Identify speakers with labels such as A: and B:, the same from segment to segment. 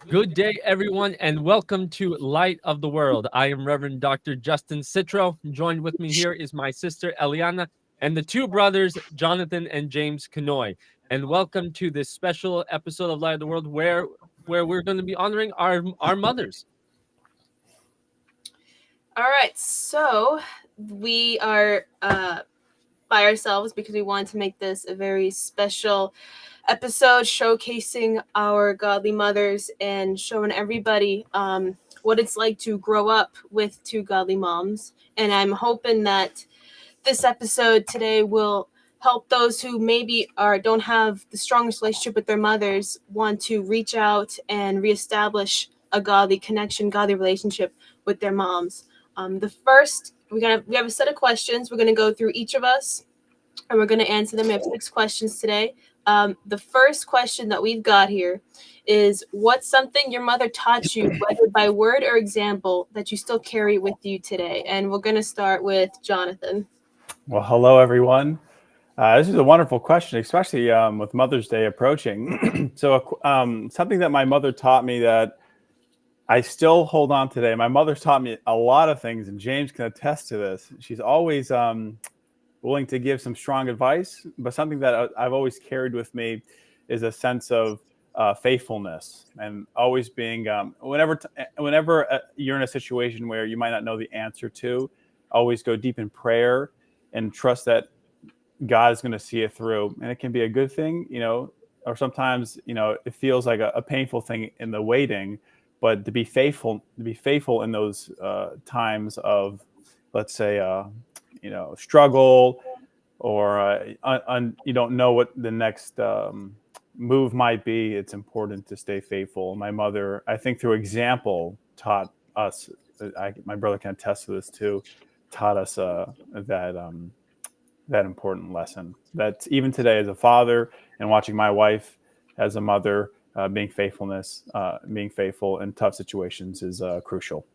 A: Good day, everyone, and welcome to Light of the World. I am Reverend Dr. Justin Citro. Joined with me here is my sister Eliana and the two brothers, Jonathan and James Kanoy. And welcome to this special episode of Light of the World where we're going to be honoring our mothers.
B: All right, so we are by ourselves because we wanted to make this a very special episode showcasing our godly mothers and showing everybody what it's like to grow up with two godly moms. And I'm hoping that this episode today will help those who maybe don't have the strongest relationship with their mothers want to reach out and reestablish a godly connection, godly relationship with their moms. The first we have a set of questions. We're gonna go through each of us, and we're gonna answer them. We have 6 questions today. The first question that we've got here is, what's something your mother taught you, whether by word or example, that you still carry with you today? And we're gonna start with Jonathan.
C: Well, hello, everyone. This is a wonderful question, especially with Mother's Day approaching. Something that my mother taught me that I still hold on today. My mother's taught me a lot of things, and James can attest to this. She's always willing to give some strong advice, but something that I've always carried with me is a sense of faithfulness, and always being whenever you're in a situation where you might not know the answer to, always go deep in prayer and trust that God is going to see it through. And it can be a good thing, or sometimes, it feels like a painful thing in the waiting, but to be faithful in those times of, let's say, struggle, or you don't know what the next move might be. It's important to stay faithful. My mother, I think, through example, taught us. My brother can attest to this too. Taught us that important lesson. That even today, as a father, and watching my wife as a mother, being faithful in tough situations is crucial.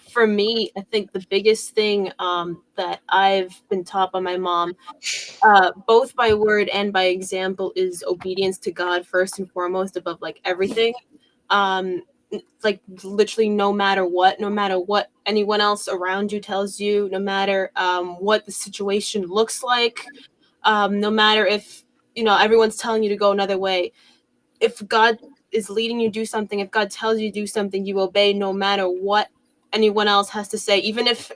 B: For me, I think the biggest thing that I've been taught by my mom, both by word and by example, is obedience to God first and foremost, above like everything. Um, like literally, no matter what anyone else around you tells you, no matter what the situation looks like, no matter if everyone's telling you to go another way. If God is leading you to do something, if God tells you to do something, you obey no matter what anyone else has to say, even if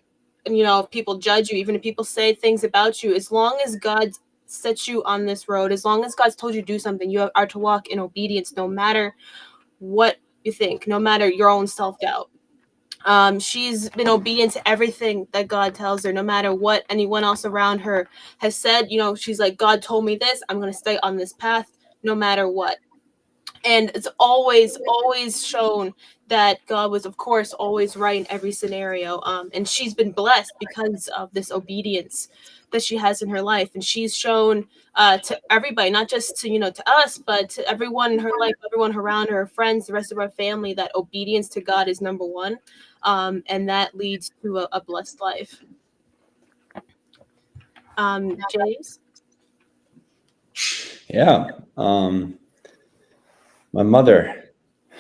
B: if people judge you, even if people say things about you. As long as God sets you on this road, as long as God's told you to do something, are to walk in obedience, no matter what you think, no matter your own self-doubt. She's been obedient to everything that God tells her, no matter what anyone else around her has said. She's like, God told me this, I'm going to stay on this path no matter what. And it's always shown that God was, of course, always right in every scenario. And she's been blessed because of this obedience that she has in her life, and she's shown to everybody, not just to us, but to everyone in her life, everyone around her, her friends, the rest of our family, that obedience to God is number one, and that leads to a blessed life. James?
D: Yeah. My mother,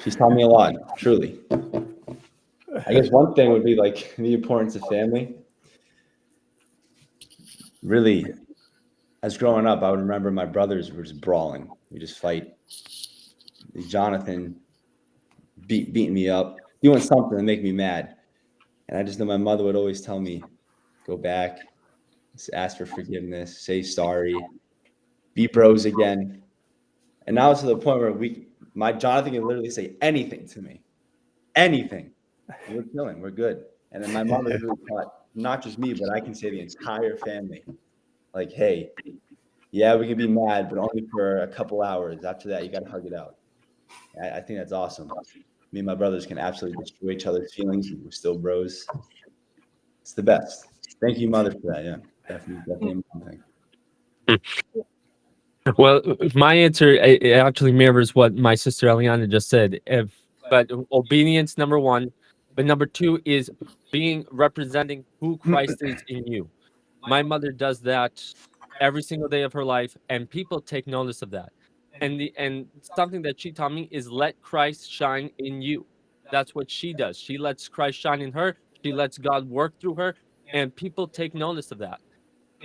D: she's taught me a lot, truly. I guess one thing would be like the importance of family. Really, as growing up, I would remember my brothers were just brawling. We just fight. Jonathan beating me up, doing something to make me mad. And I just know my mother would always tell me, go back, ask for forgiveness, say sorry, be bros again. And now it's to the point where my Jonathan can literally say anything to me. Anything. We're chilling. We're good. And then my mother really taught not just me, but I can say the entire family. Like, hey, yeah, we can be mad, but only for a couple hours. After that, you got to hug it out. I think that's awesome. Me and my brothers can absolutely destroy each other's feelings, and we're still bros. It's the best. Thank you, mother, for that. Yeah, definitely a mom thing.
A: Well, my answer it actually mirrors what my sister Eliana just said. But obedience, number one, but number two is being representing who Christ is in you. My mother does that every single day of her life, and people take notice of that. and something that she taught me is let Christ shine in you. That's what she does. She lets Christ shine in her. She lets God work through her, and people take notice of that.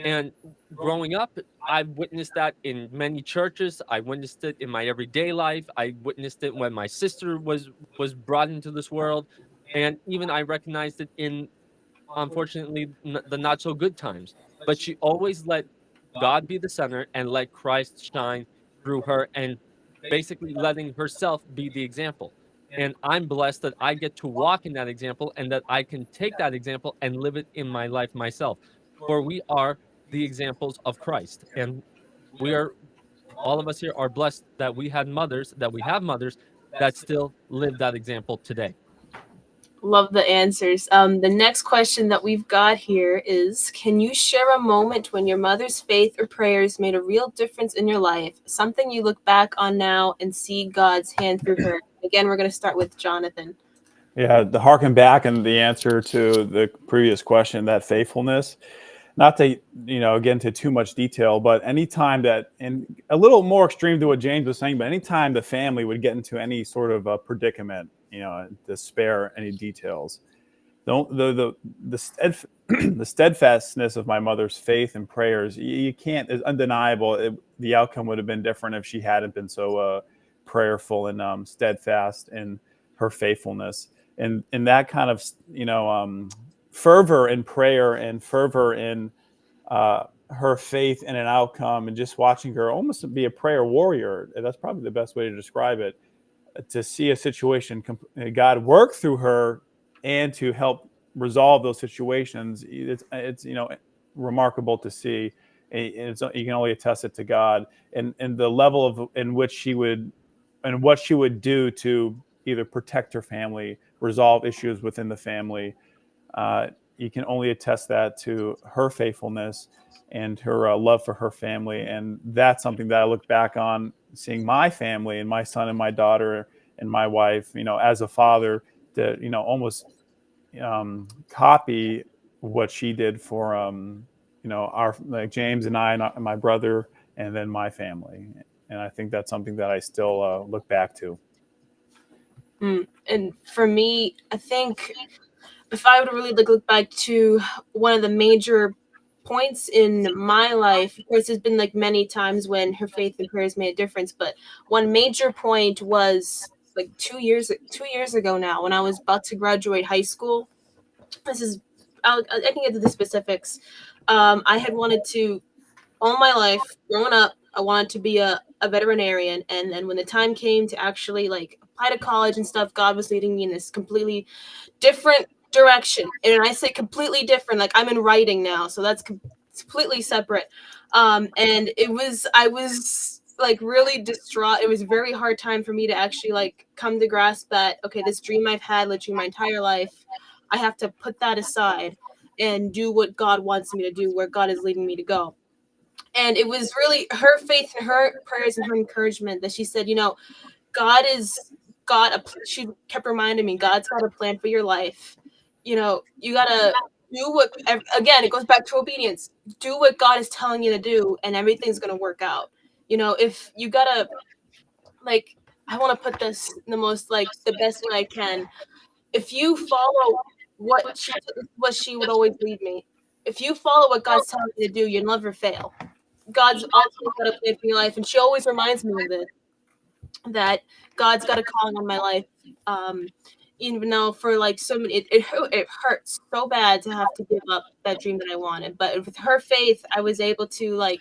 A: And growing up, I've witnessed that in many churches. I witnessed it in my everyday life. I witnessed it when my sister was brought into this world, and even I recognized it in, unfortunately, the not so good times. But she always let God be the center and let Christ shine through her, and basically letting herself be the example. And I'm blessed that I get to walk in that example and that I can take that example and live it in my life myself. For we are the examples of Christ. And we are, all of us here are blessed that we had mothers, that we have mothers that still live that example today.
B: Love the answers. The next question that we've got here is, can you share a moment when your mother's faith or prayers made a real difference in your life? Something you look back on now and see God's hand through her. Again, we're going to start with Jonathan.
C: Yeah, the harken back and the answer to the previous question, that faithfulness, not to, get into too much detail, but anytime that, and a little more extreme to what James was saying, but anytime the family would get into any sort of a predicament, to spare any details, the steadfastness of my mother's faith and prayers, you can't, it's undeniable. The outcome would have been different if she hadn't been so prayerful and steadfast in her faithfulness. And that kind of, fervor in prayer and fervor in her faith in an outcome, and just watching her almost be a prayer warrior. That's probably the best way to describe it. To see a situation, God work through her and to help resolve those situations, it's remarkable to see. You can only attest it to God and the level of in which she would, and what she would do to either protect her family, resolve issues within the family. You can only attest that to her faithfulness and her love for her family. And that's something that I look back on, seeing my family and my son and my daughter and my wife, as a father, to, almost copy what she did for, our, like James and I and my brother, and then my family. And I think that's something that I still look back to.
B: And for me, I think if I would really look back to one of the major points in my life, of course, there's been like many times when her faith and prayers made a difference, but one major point was like 2 years ago now, when I was about to graduate high school. I can get to the specifics. I had wanted to, all my life growing up, I wanted to be a veterinarian. And then when the time came to actually like apply to college and stuff, God was leading me in this completely different direction. And I say completely different, like I'm in writing now, so that's completely separate. And I was like really distraught. It was a very hard time for me to actually like come to grasp that, okay, this dream I've had literally my entire life, I have to put that aside and do what God wants me to do, where God is leading me to go. And it was really her faith and her prayers and her encouragement that she said, God is God. She kept reminding me, God's got a plan for your life. You gotta do what, again, it goes back to obedience. Do what God is telling you to do, and everything's gonna work out. If you gotta, like, I want to put this in the most, like, the best way I can. If you follow what she would always lead me. If you follow what God's telling you to do, you'll never fail. God's always got a plan for your life, and she always reminds me of it, that God's got a calling on my life. Even though for like so many, it hurts so bad to have to give up that dream that I wanted. But with her faith, I was able to like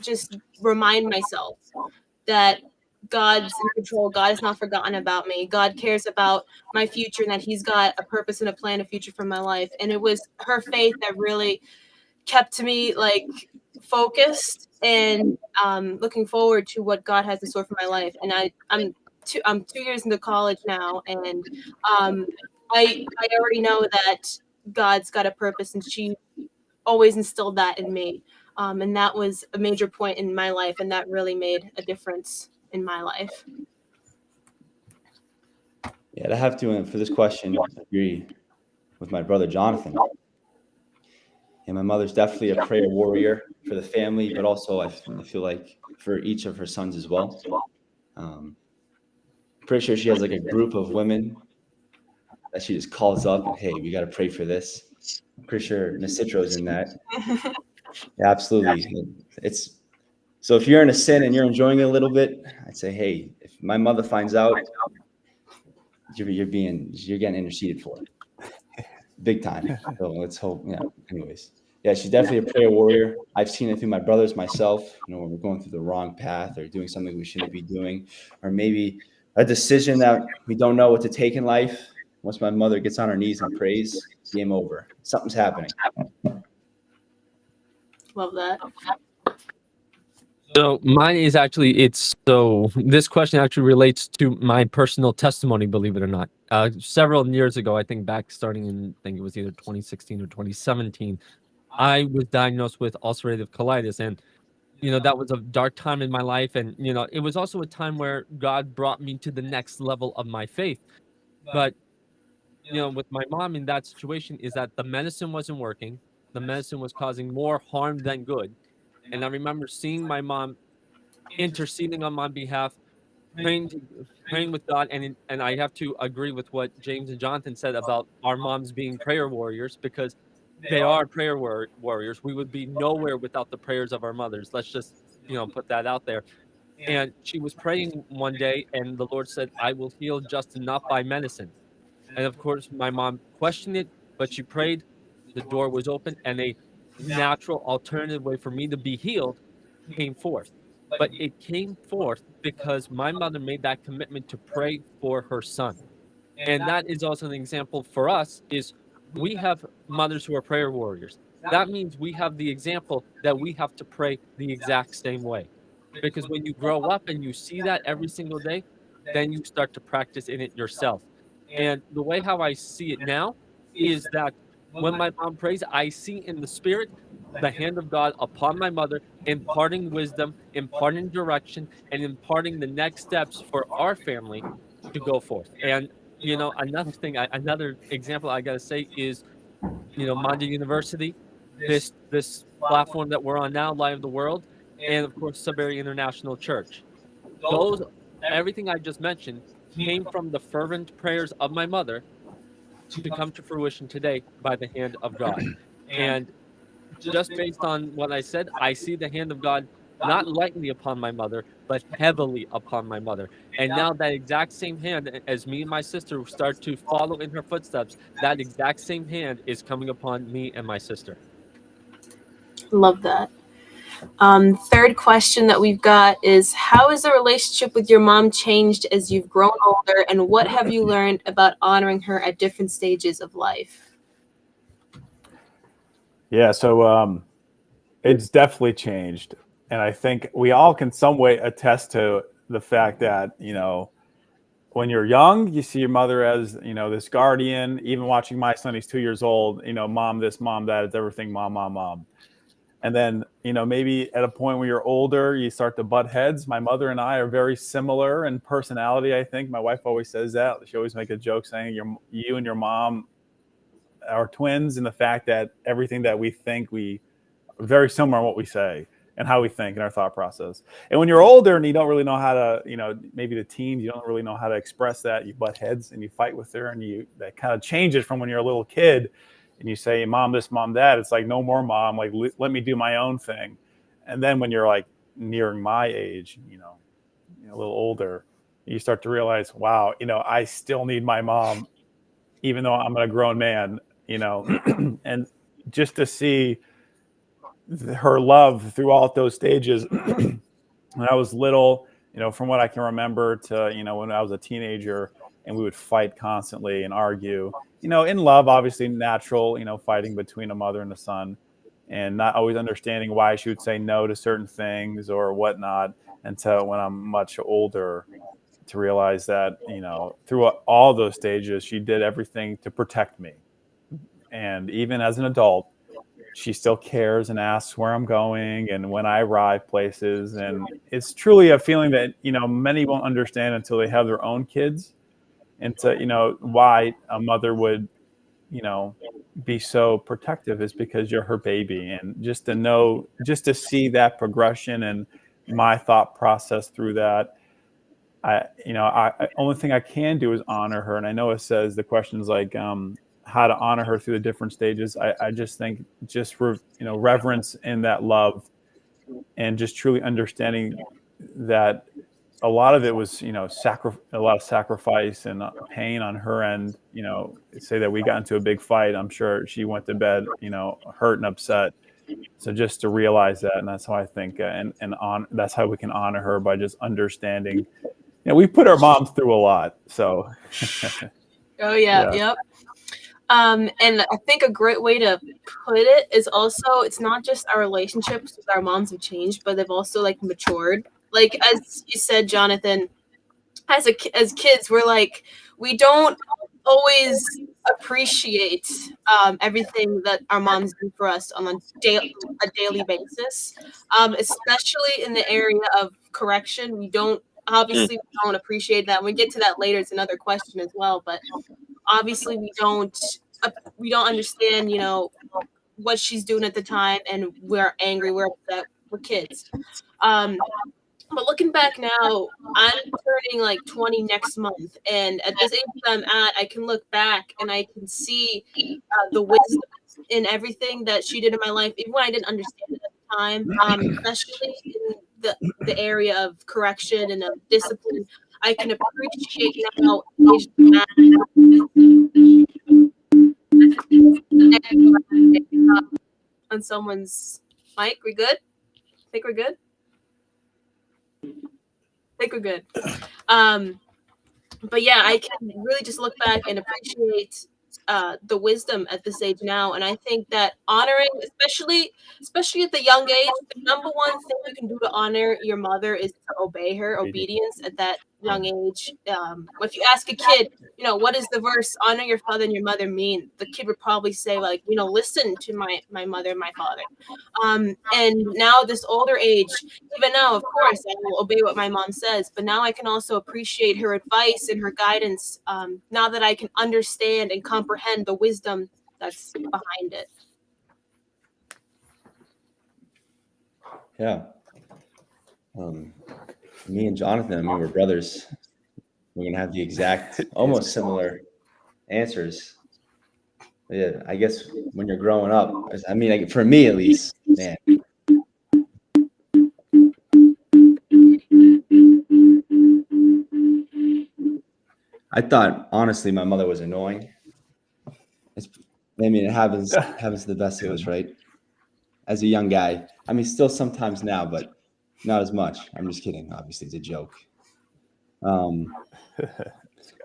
B: just remind myself that God's in control. God has not forgotten about me. God cares about my future, and that He's got a purpose and a plan, a future for my life. And it was her faith that really kept me like focused and looking forward to what God has in store for my life. And I'm 2 years into college now, and I already know that God's got a purpose, and she always instilled that in me. And that was a major point in my life, and that really made a difference in my life.
D: Yeah, I have to, for this question, agree with my brother Jonathan. And my mother's definitely a prayer warrior for the family, but also I feel like for each of her sons as well. Pretty sure she has like a group of women that she just calls up and, hey, we got to pray for this. I'm pretty sure Nasitro's in that. Yeah, absolutely. It's so if you're in a sin and you're enjoying it a little bit, I'd say, hey, if my mother finds out, you're getting interceded for, big time. So let's hope. Yeah. Anyways, yeah, she's definitely a prayer warrior. I've seen it through my brothers, myself. When we're going through the wrong path or doing something we shouldn't be doing, or maybe a decision that we don't know what to take in life. Once my mother gets on her knees and prays, game over. Something's happening.
B: Love that.
A: So mine is actually this question actually relates to my personal testimony, believe it or not. Several years ago, I think back starting in, I think it was either 2016 or 2017, I was diagnosed with ulcerative colitis. And, that was a dark time in my life. And, it was also a time where God brought me to the next level of my faith. But, with my mom in that situation is that the medicine wasn't working. The medicine was causing more harm than good. And I remember seeing my mom interceding on my behalf, praying with God. And I have to agree with what James and Jonathan said about our moms being prayer warriors, because they are prayer warriors. We would be nowhere without the prayers of our mothers. Let's just, put that out there. And she was praying one day, and the Lord said, I will heal Justin not by medicine. And of course, my mom questioned it, but she prayed. The door was open, and a natural alternative way for me to be healed came forth. But it came forth because my mother made that commitment to pray for her son. And that is also an example for us is we have mothers who are prayer warriors. That means we have the example that we have to pray the exact same way. Because when you grow up and you see that every single day, then you start to practice in it yourself. And the way how I see it now is that when my mom prays, I see in the spirit the hand of God upon my mother, imparting wisdom, imparting direction, and imparting the next steps for our family to go forth. And another thing, another example I gotta say is, Manda University, this platform that we're on now, Light of the World, and of course Sudbury International Church. Everything I just mentioned came from the fervent prayers of my mother to come to fruition today by the hand of God. And just based on what I said, I see the hand of God not lightly upon my mother, but heavily upon my mother. And now that exact same hand, as me and my sister start to follow in her footsteps, that exact same hand is coming upon me and my sister.
B: Love that. Third question that we've got is, how has the relationship with your mom changed as you've grown older, and what have you learned about honoring her at different stages of life?
C: Yeah, so it's definitely changed. And I think we all can some way attest to the fact that, when you're young, you see your mother as, this guardian. Even watching my son, he's 2 years old, mom this, mom that, it's everything, mom, mom, mom. And then, maybe at a point where you're older, you start to butt heads. My mother and I are very similar in personality, I think. My wife always says that. She always makes a joke saying you and your mom are twins in the fact that everything that we think, we are very similar in what we say and how we think and our thought process. And when you're older and you don't really know how to, maybe the teens, you don't really know how to express that. You butt heads and you fight with her, and that kind of changes from when you're a little kid. And you say, mom this, mom that. It's like, no more, mom. Like, let me do my own thing. And then when you're like nearing my age, a little older, you start to realize, wow, I still need my mom, even though I'm a grown man, and just to see her love throughout those stages. When I was little, from what I can remember to, when I was a teenager, and we would fight constantly and argue, in love, obviously natural, fighting between a mother and a son, and not always understanding why she would say no to certain things or whatnot, until when I'm much older to realize that, through all those stages, she did everything to protect me. And even as an adult, she still cares and asks where I'm going and when I arrive places. And it's truly a feeling that, many won't understand until they have their own kids. And to, why a mother would, be so protective is because you're her baby. And just to see that progression and my thought process through that. Only thing I can do is honor her. And I know it says the question is like, how to honor her through the different stages. I just think reverence in that love, and just truly understanding that a lot of it was, a lot of sacrifice and pain on her end. Say that we got into a big fight, I'm sure she went to bed, hurt and upset. So just to realize that, and that's how I think, that's how we can honor her, by just understanding. We put our moms through a lot, so.
B: Oh yeah, yep. And I think a great way to put it is also, it's not just our relationships with our moms have changed, but they've also like matured. Like as you said, Jonathan, as kids, we're like, we don't always appreciate everything that our moms do for us on a daily basis, especially in the area of correction. We don't appreciate that. When we get to that later, it's another question as well, but obviously we don't understand, what she's doing at the time, and we're angry, we're upset, we're kids. But looking back now, I'm turning like 20 next month, and at this age that I'm at, I can look back and I can see the wisdom in everything that she did in my life, even when I didn't understand it at the time, especially in the area of correction and of discipline. I can appreciate now on someone's mic. We good? Think we're good? I think we're good. But yeah, I can really just look back and appreciate the wisdom at this age now. And I think that honoring, especially at the young age, the number one thing you can do to honor your mother is to obey her. Obedience at that young age. If you ask a kid, what does the verse "honor your father and your mother" mean? The kid would probably say, like, listen to my mother and my father. And now this older age, even now, of course, I will obey what my mom says, but now I can also appreciate her advice and her guidance, now that I can understand and comprehend the wisdom that's behind it.
D: Yeah. Me and Jonathan, we're brothers. We're going to have the exact, almost similar answers. Yeah, I guess when you're growing up, for me at least, man. I thought, honestly, my mother was annoying. It happens to the best of us, right? As a young guy. Still sometimes now, but not as much. I'm just kidding. Obviously, it's a joke.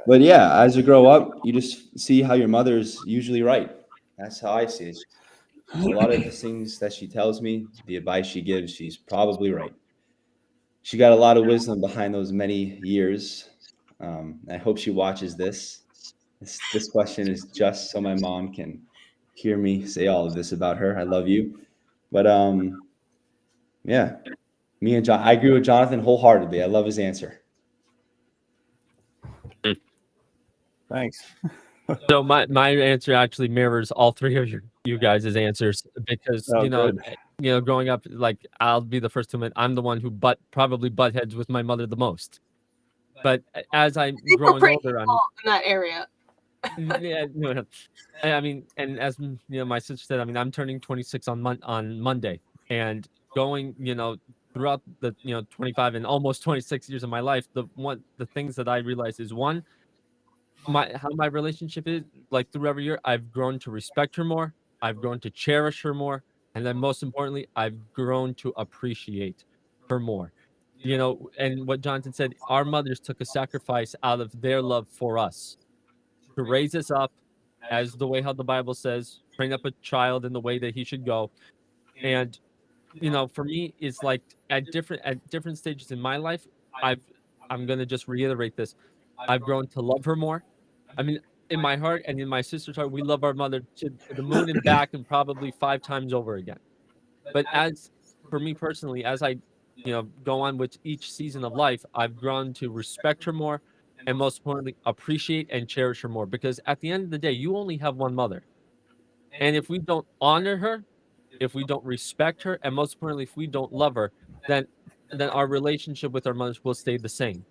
D: But yeah, as you grow up, you just see how your mother's usually right. That's how I see it. A lot of the things that she tells me, the advice she gives, she's probably right. She got a lot of wisdom behind those many years. I hope she watches this. This question is just so my mom can hear me say all of this about her. I love you. But yeah, me and John, I agree with Jonathan wholeheartedly. I love his answer.
C: Thanks.
A: So my answer actually mirrors all three of you guys' answers, because growing up, like, I'll be the first to admit I'm the one who probably butt heads with my mother the most. But as I'm growing older, I'm
B: in that area.
A: Yeah, no. And as my sister said, I'm turning 26 on Monday, and going, throughout the 25 and almost 26 years of my life, the things that I realize is, one, how my relationship is, like, through every year, I've grown to respect her more, I've grown to cherish her more, and then most importantly, I've grown to appreciate her more. And what Jonathan said, our mothers took a sacrifice out of their love for us to raise us up, as the way how the Bible says, train up a child in the way that he should go. And for me, it's like at different stages in my life, I'm gonna just reiterate this. I've grown to love her more. In my heart and in my sister's heart, we love our mother to the moon and back, and probably 5 times over again. But as for me personally, as I go on with each season of life, I've grown to respect her more, and most importantly, appreciate and cherish her more. Because at the end of the day, you only have one mother. And if we don't honor her, if we don't respect her, and most importantly, if we don't love her, then then our relationship with our mothers will stay the same.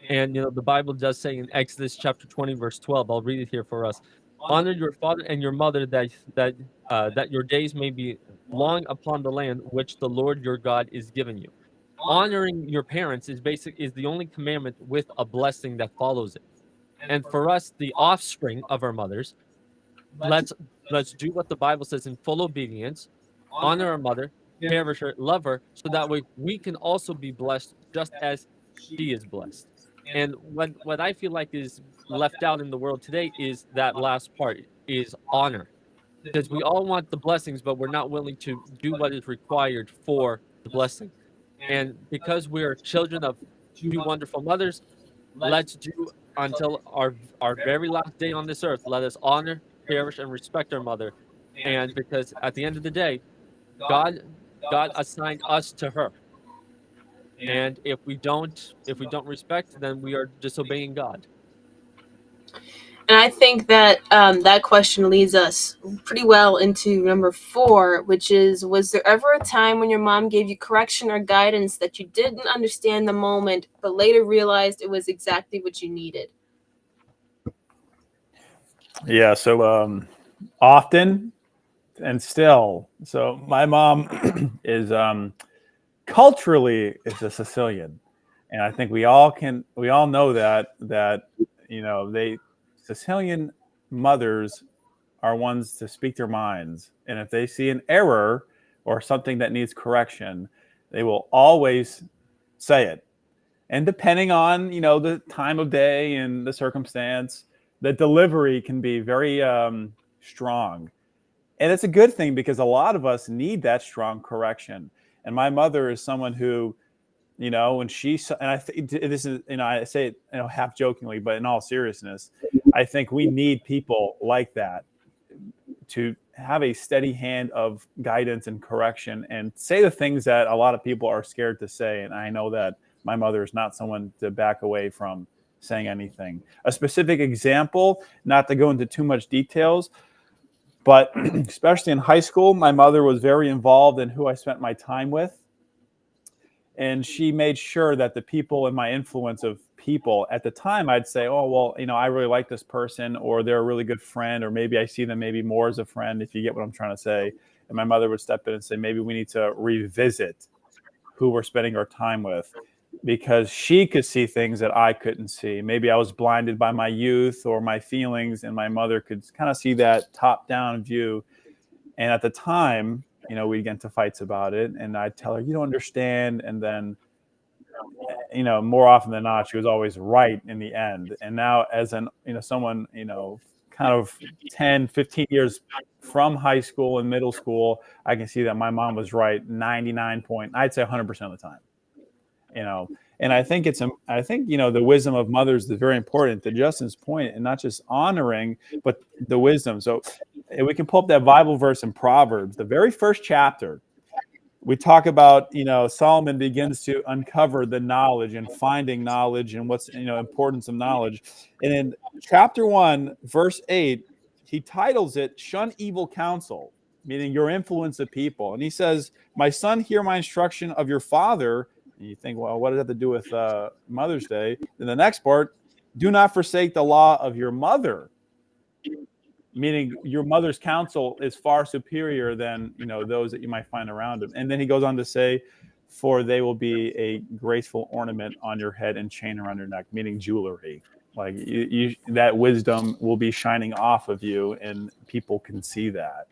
A: And the Bible does say in Exodus chapter 20, verse 12, I'll read it here for us. Honor your father and your mother, that your days may be long upon the land which the Lord your God is giving you. Honoring your parents is the only commandment with a blessing that follows it. And for us, the offspring of our mothers, let's do what the Bible says in full obedience. Honor our mother, cherish her, love her, so that way we can also be blessed just as she is blessed. And what I feel like is left out in the world today is that last part, is honor. Because we all want the blessings, but we're not willing to do what is required for the blessing. And because we are children of two wonderful mothers, let's do until our very last day on this earth. Let us honor, cherish, and respect our mother. And because at the end of the day, God assigned us to her. And if we don't respect, then we are disobeying God.
B: And I think that that question leads us pretty well into number 4, which is, was there ever a time when your mom gave you correction or guidance that you didn't understand in the moment, but later realized it was exactly what you needed?
C: Yeah. So often and still. So my mom is culturally is a Sicilian, and I think we all know that Sicilian mothers are ones to speak their minds, and if they see an error or something that needs correction, they will always say it. And depending on the time of day and the circumstance, the delivery can be very strong. And it's a good thing because a lot of us need that strong correction. And my mother is someone who, when this is, I say it, half jokingly, but in all seriousness, I think we need people like that to have a steady hand of guidance and correction and say the things that a lot of people are scared to say. And I know that my mother is not someone to back away from saying anything. A specific example, not to go into too much details, but especially in high school, my mother was very involved in who I spent my time with. And she made sure that the people in my influence of people at the time, I'd say, oh, well, I really like this person, or they're a really good friend, or maybe I see them maybe more as a friend, if you get what I'm trying to say. And my mother would step in and say, maybe we need to revisit who we're spending our time with, because she could see things that I couldn't see. Maybe I was blinded by my youth or my feelings, and my mother could kind of see that top-down view. And at the time, we'd get into fights about it, and I'd tell her, you don't understand. And then, more often than not, she was always right in the end. And now as someone, kind of 10, 15 years from high school and middle school, I can see that my mom was right I'd say 100% of the time. And I think the wisdom of mothers is very important, to Justin's point, and not just honoring, but the wisdom. So we can pull up that Bible verse in Proverbs, the very first chapter. We talk about, Solomon begins to uncover the knowledge and finding knowledge and what's, importance of knowledge. And in chapter 1, verse 8, he titles it, Shun Evil Counsel, meaning your influence of people. And he says, my son, hear my instruction of your father. And you think, well, what does that have to do with Mother's Day? Then the next part, do not forsake the law of your mother, meaning your mother's counsel is far superior than those that you might find around him. And then he goes on to say, for they will be a graceful ornament on your head and chain around your neck, meaning jewelry. Like that wisdom will be shining off of you, and people can see that.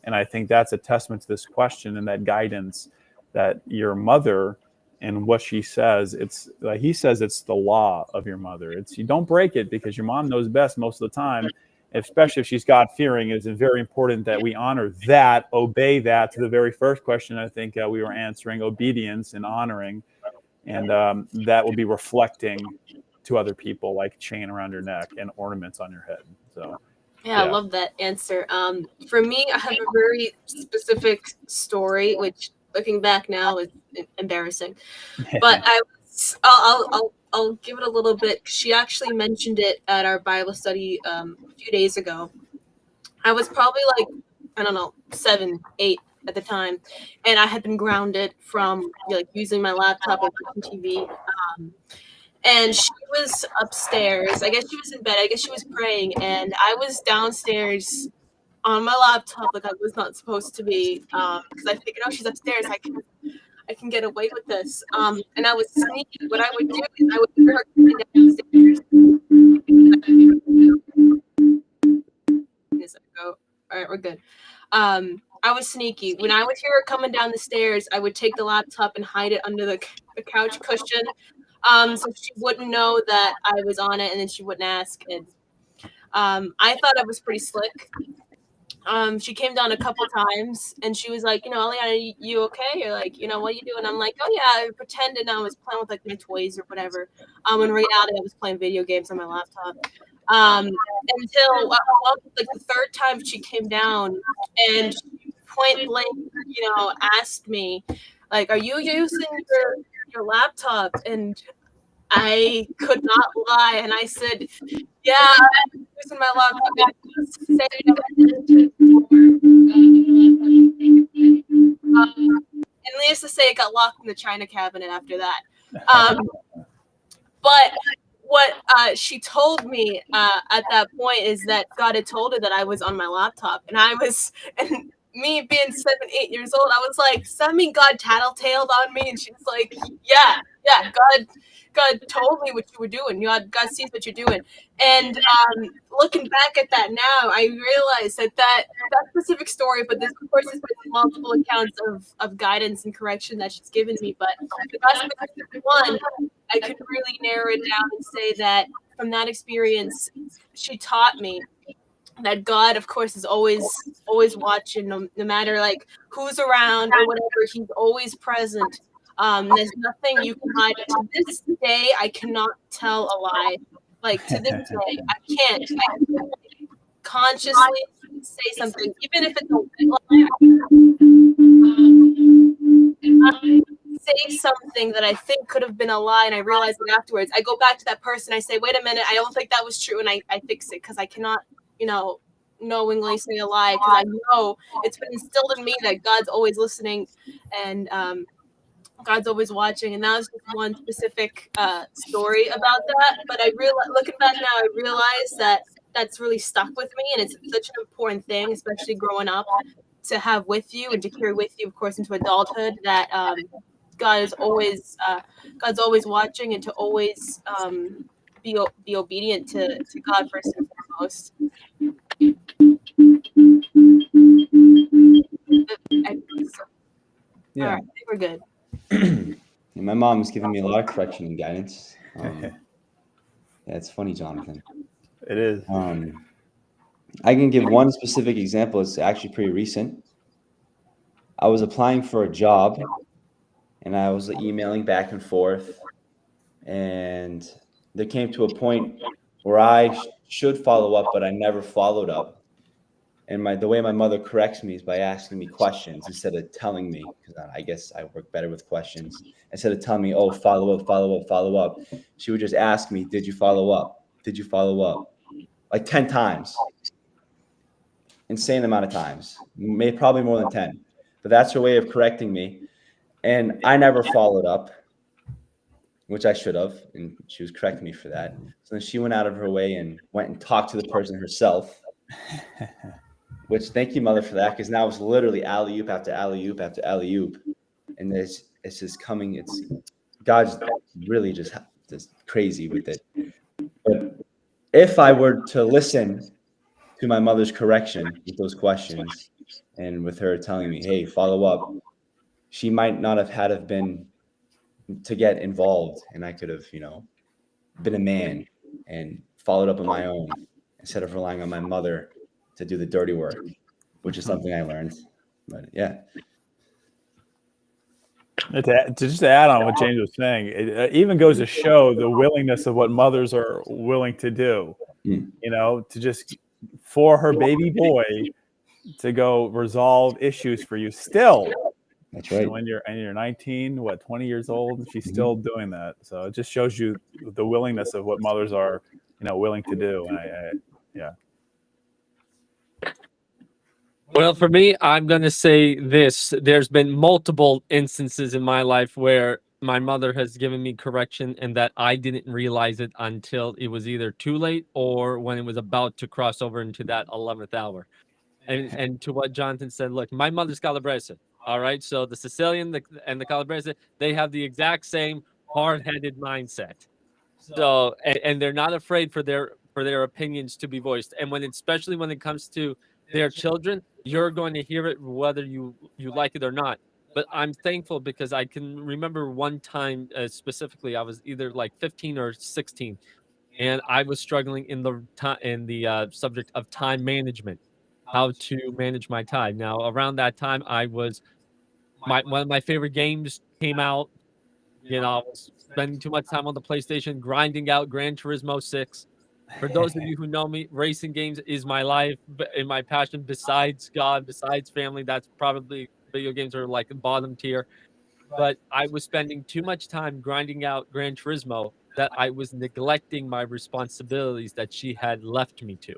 C: And I think that's a testament to this question and that guidance, that your mother and what she says, it's like he says, it's the law of your mother. You don't break it, because your mom knows best most of the time, especially if she's God-fearing. It's very important that we honor that, obey that, to the very first question I think we were answering, obedience and honoring. And that will be reflecting to other people, like chain around your neck and ornaments on your head. So
B: yeah, I love that answer. For me, I have a very specific story, which looking back now is embarrassing, but I'll give it a little bit. She actually mentioned it at our Bible study a few days ago. I was probably like, I don't know, 7, 8 at the time, and I had been grounded from like using my laptop and watching TV. And she was upstairs. I guess she was in bed. I guess she was praying, and I was downstairs on my laptop like I was not supposed to be, because I figured, oh, she's upstairs. I can get away with this. And I was sneaky. What I would do is I would hear her coming downstairs. All right, we're good. I was sneaky. When I would hear her coming down the stairs, I would take the laptop and hide it under the couch cushion, so she wouldn't know that I was on it, and then she wouldn't ask. And I thought I was pretty slick. She came down a couple times, and she was like, Eliana, you okay? Or like, what are you doing? I'm like, oh yeah, I pretended I was playing with like my toys or whatever. In reality, I was playing video games on my laptop. Until like the third time she came down, and point blank, asked me, like, are you using your laptop? And I could not lie, and I said, yeah, I'm using my laptop. And needless to say, it got locked in the china cabinet after that. But what she told me at that point is that God had told her that I was on my laptop, and me being 7, 8 years old, I was like, does that mean God tattletaled on me? And she was like, yeah, God told me what you were doing. God sees what you're doing. And looking back at that now, I realized that specific story, but this, of course, has been multiple accounts of guidance and correction that she's given me. But the last specific one, I could really narrow it down and say that from that experience, she taught me that God, of course, is always watching, no matter like who's around or whatever. He's always present. There's nothing you can hide. To this day, I cannot tell a lie. Like, to this day, I can't consciously say something, even if it's a lie. I say something that I think could have been a lie, and I realize it afterwards. I go back to that person. I say, wait a minute, I don't think that was true, and I fix it, because I cannot, knowingly say a lie, because I know it's been instilled in me that God's always listening, and God's always watching. And that was just one specific story about that. But looking back now, I realize that that's really stuck with me, and it's such an important thing, especially growing up, to have with you and to carry with you, of course, into adulthood. That God is always God's always watching, and to always be obedient to God first and foremost.
D: Yeah.
B: All right, I think we're good.
D: My mom's giving me a lot of correction and guidance. Yeah, it's funny, Jonathan.
C: It is.
D: I can give one specific example. It's actually pretty recent. I was applying for a job, and I was emailing back and forth, and there came to a point where I should follow up, but I never followed up. And the way my mother corrects me is by asking me questions instead of telling me, because I guess I work better with questions. Instead of telling me, oh, follow up, she would just ask me, did you follow up? Did you follow up? Like 10 times. Insane amount of times. Probably more than 10. But that's her way of correcting me. And I never followed up, which I should have. And she was correcting me for that. So then she went out of her way and went and talked to the person herself. Which, thank you, mother, for that, because now it's literally alley-oop after alley-oop after alley-oop. And it's just coming. God's really just crazy with it. But if I were to listen to my mother's correction with those questions, and with her telling me, hey, follow up, she might not have been to get involved, and I could have, been a man and followed up on my own instead of relying on my mother to do the dirty work, which is something I learned. But yeah.
C: To just add on what James was saying, it even goes to show the willingness of what mothers are willing to do, to just for her baby boy to go resolve issues for you still.
D: That's right.
C: When you're 19, 20 years old, she's still doing that. So it just shows you the willingness of what mothers are, willing to do. And
A: Well, for me, I'm going to say this. There's been multiple instances in my life where my mother has given me correction and that I didn't realize it until it was either too late or when it was about to cross over into that 11th hour. And to what Jonathan said, look, my mother's Calabrese. All right. So the Sicilian and the Calabrese, they have the exact same hard-headed mindset. So and they're not afraid for their opinions to be voiced. And especially when it comes to their children, you're going to hear it whether you like it or not. But I'm thankful because I can remember one time specifically, I was either like 15 or 16, and I was struggling in the subject of time management, how to manage my time. Now, around that time, I was one of my favorite games came out. I was spending too much time on the PlayStation, grinding out Gran Turismo 6. For those of you who know me, racing games is my life and my passion. Besides God, besides family, that's probably video games are like bottom tier. But I was spending too much time grinding out Gran Turismo that I was neglecting my responsibilities that she had left me to.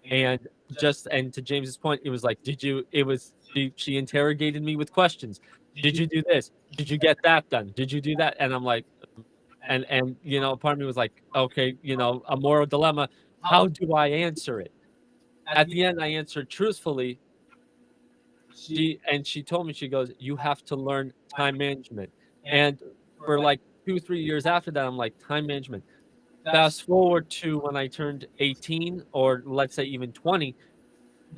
A: And to James's point, it was like, she interrogated me with questions. Did you do this? Did you get that done? Did you do that? And I'm like, and part of me was like, okay, a moral dilemma. How do I answer it? At the end, I answered truthfully. She told me, she goes, you have to learn time management. And for like 2, 3 years after that, I'm like, time management. Fast forward to when I turned 18, or let's say even 20,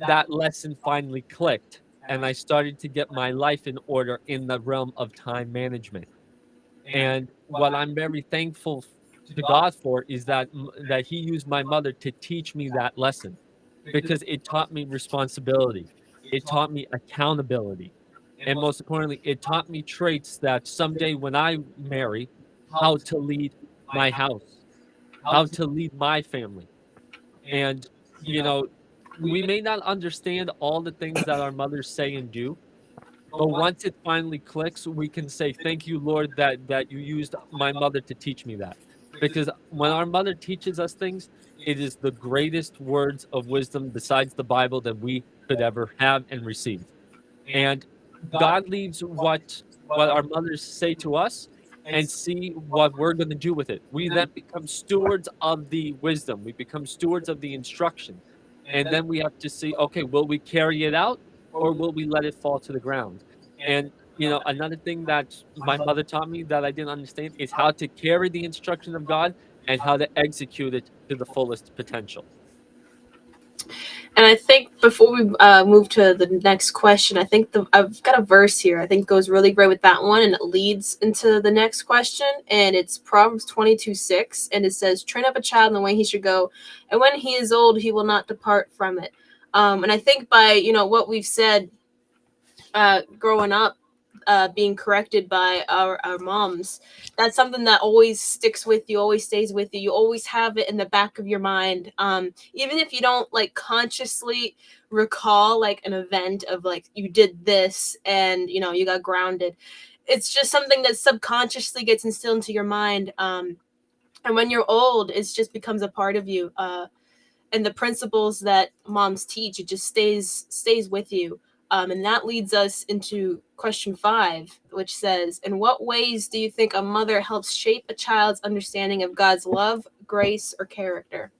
A: that lesson finally clicked, and I started to get my life in order in the realm of time management. And what I'm very thankful to God for is that He used my mother to teach me that lesson, because it taught me responsibility, it taught me accountability, and most importantly, it taught me traits that someday when I marry, how to lead my house, how to lead my family. And we may not understand all the things that our mothers say and do, but once it finally clicks, we can say, thank you, Lord, that you used my mother to teach me that. Because when our mother teaches us things, it is the greatest words of wisdom besides the Bible that we could ever have and receive. And God leaves what our mothers say to us and see what we're going to do with it. We then become stewards of the wisdom. We become stewards of the instruction. And then we have to see, okay, will we carry it out or will we let it fall to the ground? And, another thing that my mother taught me that I didn't understand is how to carry the instruction of God and how to execute it to the fullest potential.
B: And I think before we move to the next question, I think I've got a verse here I think goes really great with that one, and it leads into the next question. And it's Proverbs 22:6, and it says, train up a child in the way he should go, and when he is old, he will not depart from it. And I think by what we've said, growing up, being corrected by our moms, that's something that always sticks with you, always stays with you. You always have it in the back of your mind, even if you don't like consciously recall like an event of like you did this and you got grounded. It's just something that subconsciously gets instilled into your mind, and when you're old, it just becomes a part of you, and the principles that moms teach, it just stays with you. And that leads us into question 5, which says, in what ways do you think a mother helps shape a child's understanding of God's love, grace, or character?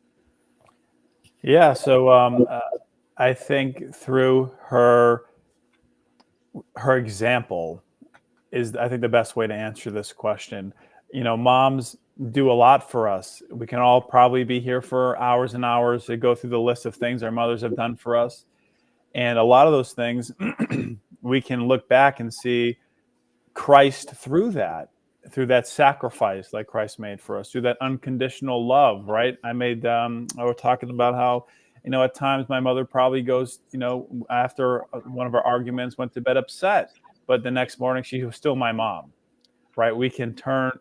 C: Yeah, so I think through her example is, I think, the best way to answer this question. Moms do a lot for us. We can all probably be here for hours and hours to go through the list of things our mothers have done for us. And a lot of those things, we can look back and see Christ through that sacrifice like Christ made for us, through that unconditional love, right? I was talking about how, at times my mother probably goes, after one of our arguments, went to bed upset, but the next morning she was still my mom, right? We can sin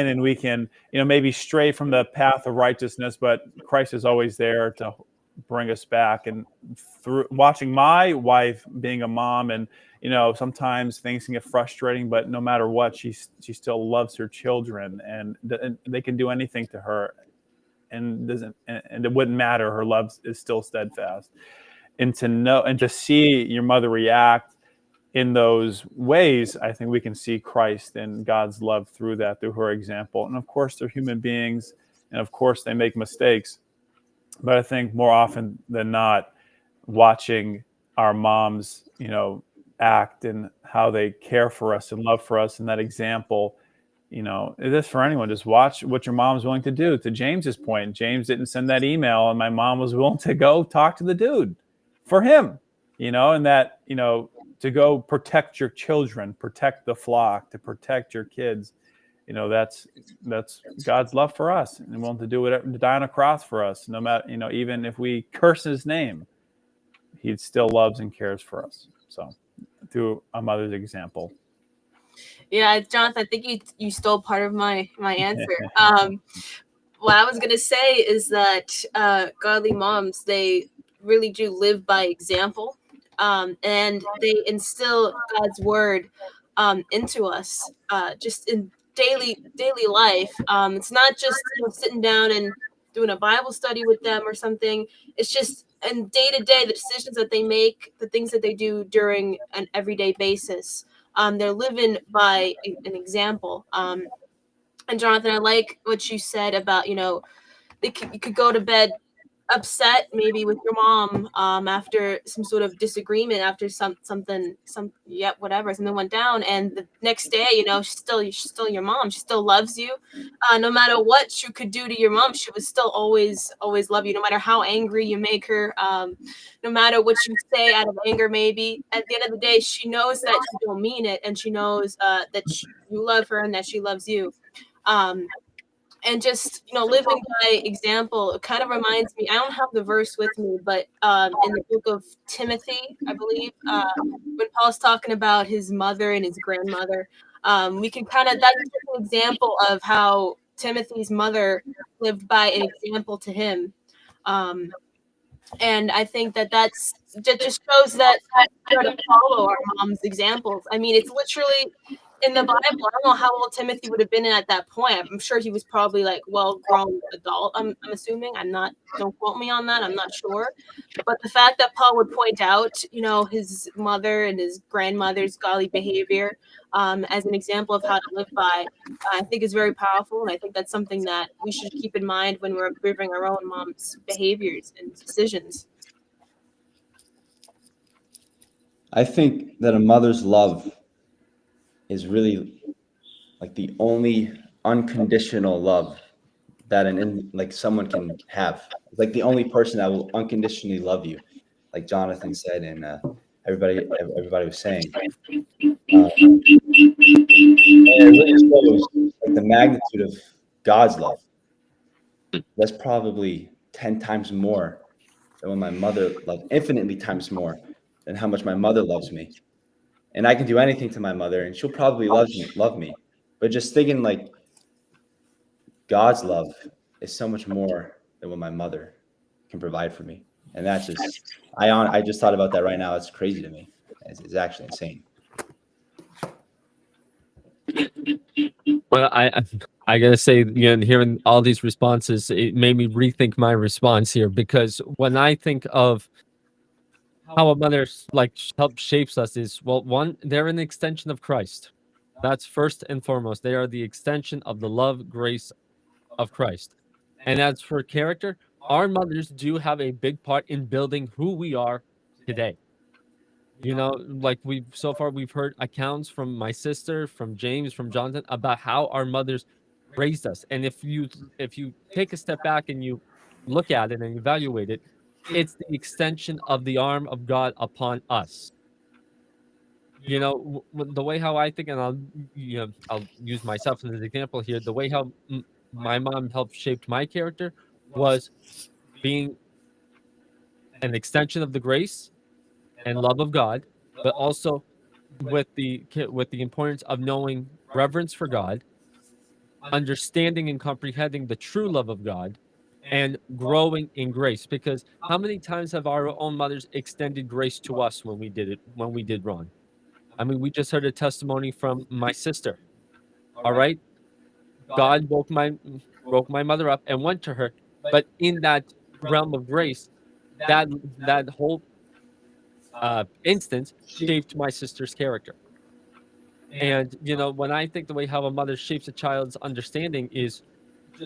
C: and we can, maybe stray from the path of righteousness, but Christ is always there to bring us back. And through watching my wife being a mom, and sometimes things can get frustrating, but no matter what, she still loves her children, and they can do anything to her, and it wouldn't matter. Her love is still steadfast. and to know and to see your mother react in those ways, I think we can see Christ and God's love through that, through her example. And of course, they're human beings, and of course, they make mistakes. But I think more often than not, watching our moms, act and how they care for us and love for us, and that example, it is for anyone. Just watch what your mom's willing to do. To James's point, James didn't send that email, and my mom was willing to go talk to the dude for him, and that, to go protect your children, protect the flock, to protect your kids. That's God's love for us, and willing to do whatever, to die on a cross for us. No matter, even if we curse his name, he still loves and cares for us. So through a mother's example.
B: Yeah, Jonathan, I think you stole part of my answer. What I was gonna say is that godly moms, they really do live by example, and they instill God's word into us, just in daily life. It's not just sitting down and doing a Bible study with them or something. It's just in day to day, the decisions that they make, the things that they do during an everyday basis. They're living by an example. And Jonathan, I like what you said about, you could go to bed upset maybe with your mom after some sort of disagreement, after something went down, and the next day, she's still your mom. She still loves you. No matter what you could do to your mom, she would still always love you, no matter how angry you make her, no matter what you say out of anger. Maybe at the end of the day, she knows that you don't mean it, and she knows that you love her and that she loves you. And just, living by example, it kind of reminds me, I don't have the verse with me, but in the book of Timothy, I believe, when Paul's talking about his mother and his grandmother, we can that's an example of how Timothy's mother lived by an example to him. And I think that just shows that we got to follow our mom's examples. I mean, it's literally in the Bible. I don't know how old Timothy would have been at that point. I'm sure he was probably like well-grown adult. I'm assuming. Don't quote me on that. I'm not sure. But the fact that Paul would point out, his mother and his grandmother's godly behavior as an example of how to live by, I think is very powerful. And I think that's something that we should keep in mind when we're observing our own mom's behaviors and decisions.
D: I think that a mother's love is really like the only unconditional love that someone can have. It's like the only person that will unconditionally love you, like Jonathan said, and everybody was saying. And it really shows like the magnitude of God's love. That's probably 10 times more than when my mother loved, infinitely times more than how much my mother loves me. And I can do anything to my mother, and she'll probably love me. But just thinking like God's love is so much more than what my mother can provide for me. And that's just, I just thought about that right now. It's crazy to me. It's actually insane.
A: Well, I gotta say, hearing all these responses, it made me rethink my response here, because when I think of how a mother helps shapes us is, well, one, they're an extension of Christ. That's first and foremost. They are the extension of the love, grace of Christ. And as for character, our mothers do have a big part in building who we are today. We've heard accounts from my sister, from James, from Jonathan, about how our mothers raised us. And if you take a step back and you look at it and evaluate it, it's the extension of the arm of God upon us. The way how I think, and I'll use myself as an example here. The way how my mom helped shape my character was being an extension of the grace and love of God, but also with the importance of knowing reverence for God, understanding and comprehending the true love of God, and growing in grace. Because how many times have our own mothers extended grace to us when we did wrong? I mean, we just heard a testimony from my sister. All right, God woke my mother up and went to her, but in that realm of grace, that whole instance shaped my sister's character. And when I think the way how a mother shapes a child's understanding is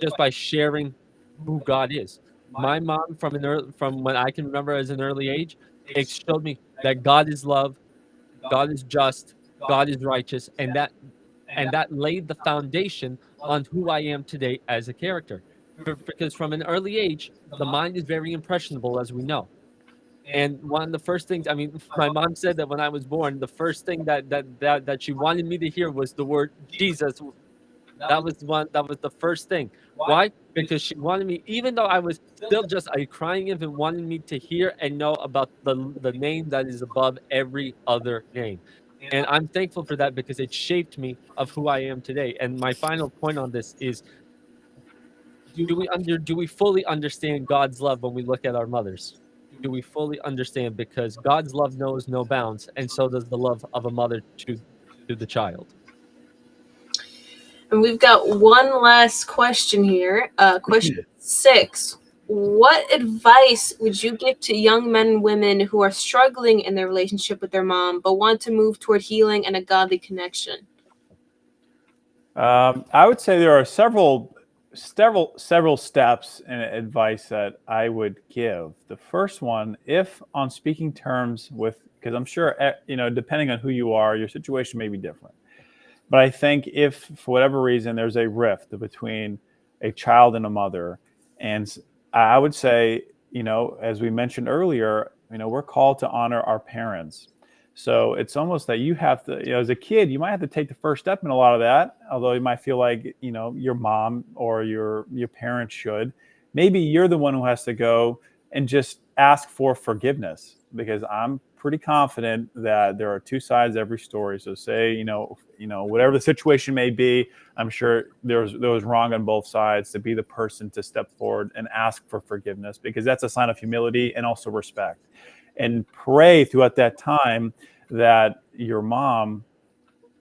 A: just by sharing who God is. My mom, from when I can remember as an early age, it showed me that God is love, God is just, God is righteous, and that laid the foundation on who I am today as a character. Because from an early age, the mind is very impressionable, as we know. And one of the first things, I mean, my mom said that when I was born, the first thing that she wanted me to hear was the word Jesus. That was the first thing. Why? Because she wanted me, even though I was still just a crying infant, wanted me to hear and know about the name that is above every other name. And I'm thankful for that because it shaped me of who I am today. And my final point on this is, do we fully understand God's love when we look at our mothers? Do we fully understand? Because God's love knows no bounds, and so does the love of a mother to the child.
B: And we've got one last question here. Question 6. What advice would you give to young men and women who are struggling in their relationship with their mom, but want to move toward healing and a godly connection?
C: I would say there are several steps and advice that I would give. The first one, if on speaking terms with, because I'm sure, depending on who you are, your situation may be different. But I think if for whatever reason there's a rift between a child and a mother, and I would say, as we mentioned earlier, we're called to honor our parents. So it's almost that you have to, as a kid, you might have to take the first step in a lot of that. Although you might feel like, your mom or your parents should. Maybe you're the one who has to go and just ask for forgiveness, because I'm pretty confident that there are two sides to every story. So say, whatever the situation may be, I'm sure there was wrong on both sides. To be the person to step forward and ask for forgiveness, because that's a sign of humility and also respect. And pray throughout that time that your mom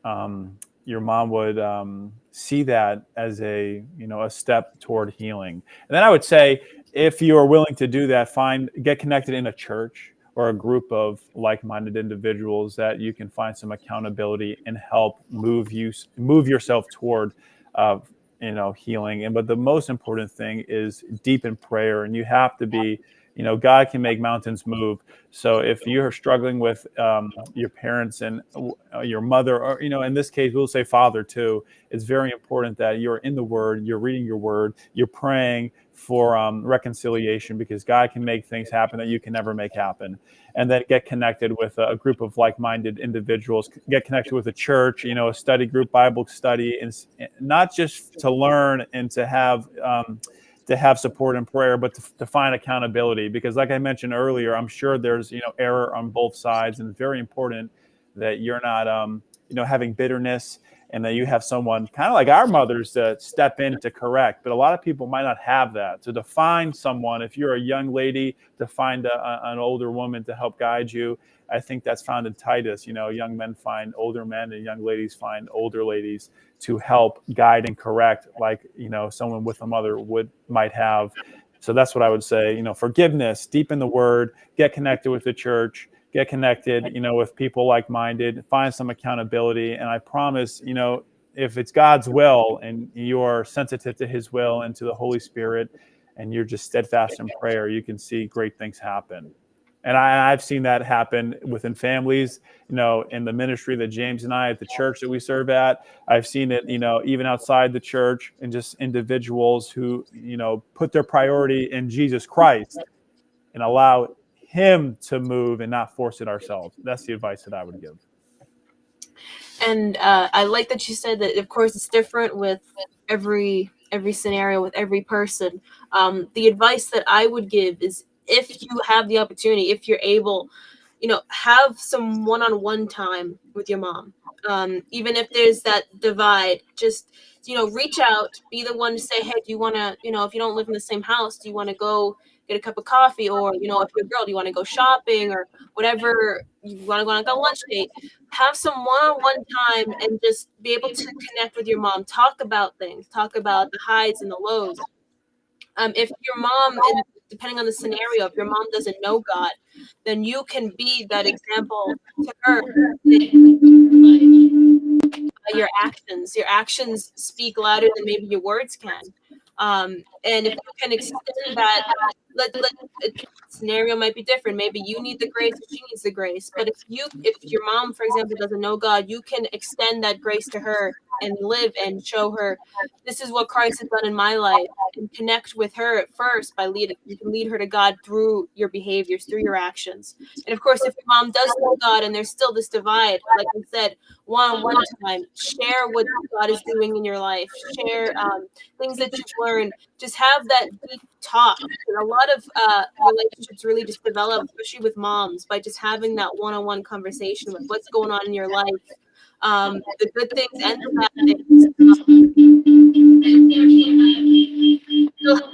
C: would see that as a step toward healing. And then I would say, if you are willing to do that, get connected in a church or a group of like-minded individuals that you can find some accountability and help move yourself toward healing. But the most important thing is deep in prayer, and you have to be, God can make mountains move. So if you're struggling with your parents and your mother, or, in this case, we'll say father too, it's very important that you're in the Word, you're reading your Word, you're praying for reconciliation, because God can make things happen that you can never make happen. And then get connected with a group of like-minded individuals, get connected with a church, a study group, Bible study, and not just to learn and to have support and prayer, but to find accountability. Because like I mentioned earlier, I'm sure there's, error on both sides, and it's very important that you're not, having bitterness, and that you have someone kind of like our mothers to step in to correct. But a lot of people might not have that. So to find someone, if you're a young lady, to find an older woman to help guide you. I think that's found in Titus. Young men find older men, and young ladies find older ladies to help guide and correct, like, someone with a mother might have. So that's what I would say. Forgiveness, deep in the Word, get connected with the church, get connected, with people like-minded, find some accountability. And I promise, if it's God's will and you're sensitive to His will and to the Holy Spirit, and you're just steadfast in prayer, you can see great things happen. And I've seen that happen within families, in the ministry that James and I at the church that we serve at. I've seen it, even outside the church, and just individuals who, put their priority in Jesus Christ and allow Him to move and not force it ourselves. That's the advice that I would give.
B: And I like that you said that, of course, it's different with every scenario, with every person. The advice that I would give is, if you have the opportunity, if you're able, have some one-on-one time with your mom. Even if there's that divide, just, reach out, be the one to say, hey, do you want to, if you don't live in the same house, do you want to go get a cup of coffee? Or, if you're a girl, do you want to go shopping, or whatever, you want to go on a lunch date? Have some one-on-one time and just be able to connect with your mom. Talk about things. Talk about the highs and the lows. If your mom depending on the scenario, if your mom doesn't know God, then you can be that example to her. Your actions speak louder than maybe your words can. And if you can extend that, scenario might be different. Maybe you need the grace, or she needs the grace. But if your mom, for example, doesn't know God, you can extend that grace to her and live and show her, this is what Christ has done in my life, and connect with her at first by you can lead her to God through your behaviors, through your actions. And of course, if your mom does know God and there's still this divide, like I said, one time, share what God is doing in your life, share things that you've learned, just have that deep talk. And a lot of relationships really just develop, especially with moms, by just having that one-on-one conversation with what's going on in your life, the good things and the bad things. Still have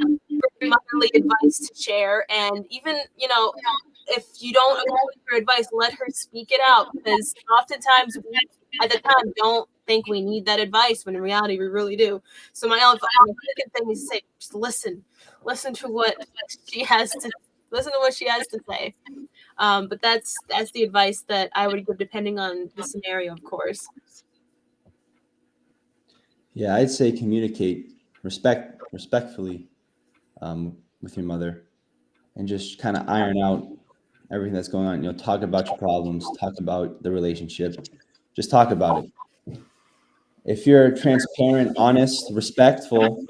B: motherly advice to share, and even if you don't agree with her advice, let her speak it out, because oftentimes we at the time don't think we need that advice when in reality we really do. So my second thing is to say, just listen to what she has to say. But that's the advice that I would give, depending on the scenario, of course.
D: Yeah, I'd say communicate respectfully with your mother, and just kind of iron out everything that's going on. Talk about your problems, talk about the relationship, just talk about it. If you're transparent, honest, respectful,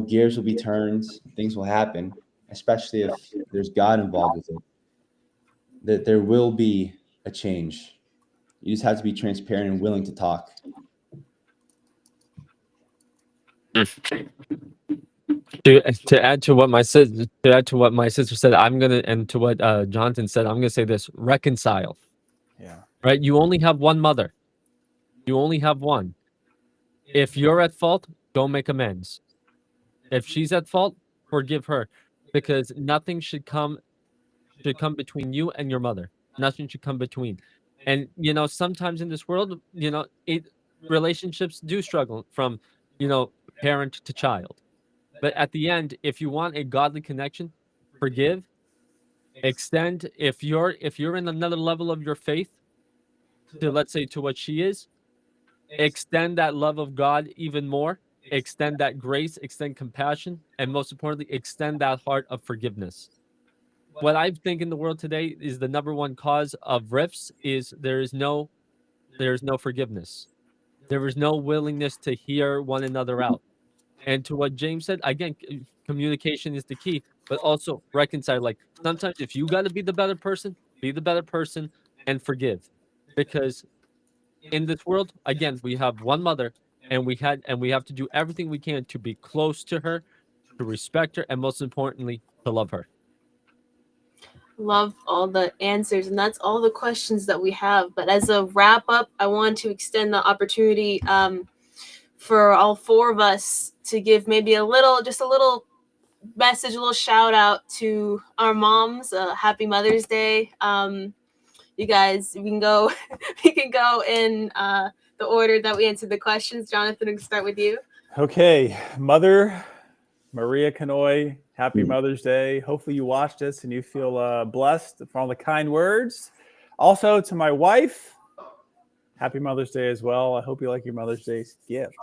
D: gears will be turned, things will happen, especially if there's God involved with it. That there will be a change. You just have to be transparent and willing to talk.
A: To add to what my sister said, and to what Jonathan said, I'm gonna say this: reconcile.
C: Yeah.
A: Right? You only have one mother. You only have one. If you're at fault, go make amends. If she's at fault, forgive her, because nothing should come between you and your mother. Nothing should come between. And sometimes in this world, relationships do struggle from parent to child. But at the end, if you want a godly connection, forgive, extend. If you're in another level of your faith, to let's say to what she is, extend that love of God even more, extend that grace, extend compassion, and most importantly, extend that heart of forgiveness. What I think in the world today is the number one cause of rifts is there is no forgiveness. There is no willingness to hear one another out. And to what James said, again, communication is the key, but also reconcile. Like, sometimes if you got to be the better person and forgive. Because in this world, again, we have one mother, and we have to do everything we can to be close to her, to respect her, and most importantly, to love her.
B: Love all the answers, and that's all the questions that we have. But as a wrap up, I want to extend the opportunity for all four of us to give maybe a little message, a little shout out to our moms. Happy Mother's Day. You guys, we can go in the order that we answered the questions. Jonathan, we can start with you.
C: Okay, Mother Maria Kanoy, happy Mother's Day. Hopefully you watched this and you feel blessed for all the kind words. Also to my wife, happy Mother's Day as well. I hope you like your Mother's Day gift.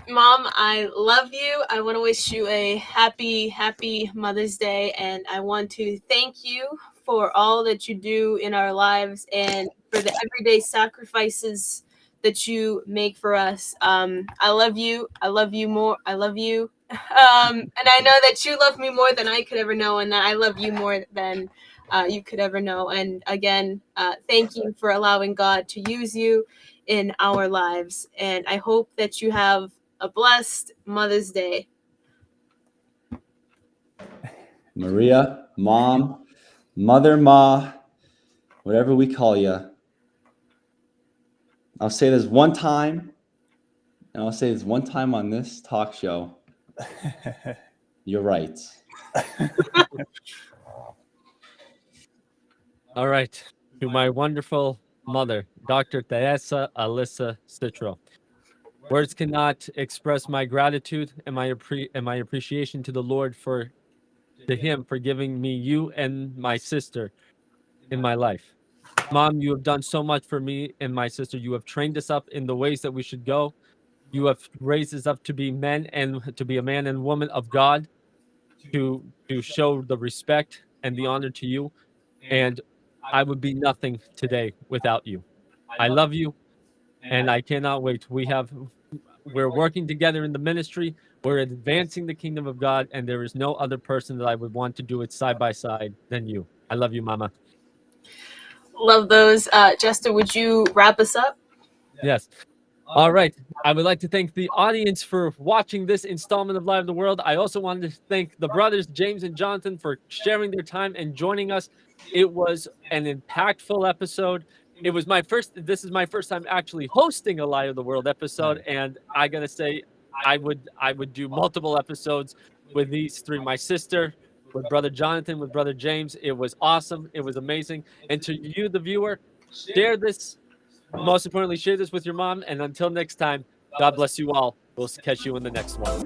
B: Mom, I love you. I want to wish you a happy Mother's Day, and I want to thank you for all that you do in our lives and for the everyday sacrifices that you make for us. I love you. I love you more. I love you. And I know that you love me more than I could ever know, and that I love you more than you could ever know. And again, thank you for allowing God to use you in our lives. And I hope that you have a blessed Mother's Day.
D: Maria, Mom, Mother, Ma, whatever we call you. I'll say this one time, and I'll say this one time on this talk show. You're right.
A: All right. To my wonderful mother, Dr. Teresa Alyssa Citro. Words cannot express my gratitude and my appreciation to the Lord to Him for giving me you and my sister in my life. Mom, you have done so much for me and my sister. You have trained us up in the ways that we should go. You have raised us up to be men and to be a man and woman of God, to show the respect and the honor to you. And I would be nothing today without you. I love you, and I cannot wait. We're working together in the ministry. We're advancing the kingdom of God, and there is no other person that I would want to do it side by side than you. I love you, Mama.
B: Love those. Jester, would you wrap us up?
A: Yes. All right. I would like to thank the audience for watching this installment of Light of the World. I also wanted to thank the brothers, James and Jonathan, for sharing their time and joining us. It was an impactful episode. This is my first time actually hosting a Light of the World episode. And I got to say, I would do multiple episodes with these three, my sister, with Brother Jonathan, with Brother James. It was awesome. It was amazing. And to you, the viewer, share this. Most importantly, share this with your mom. And until next time, God bless you all. We'll catch you in the next one.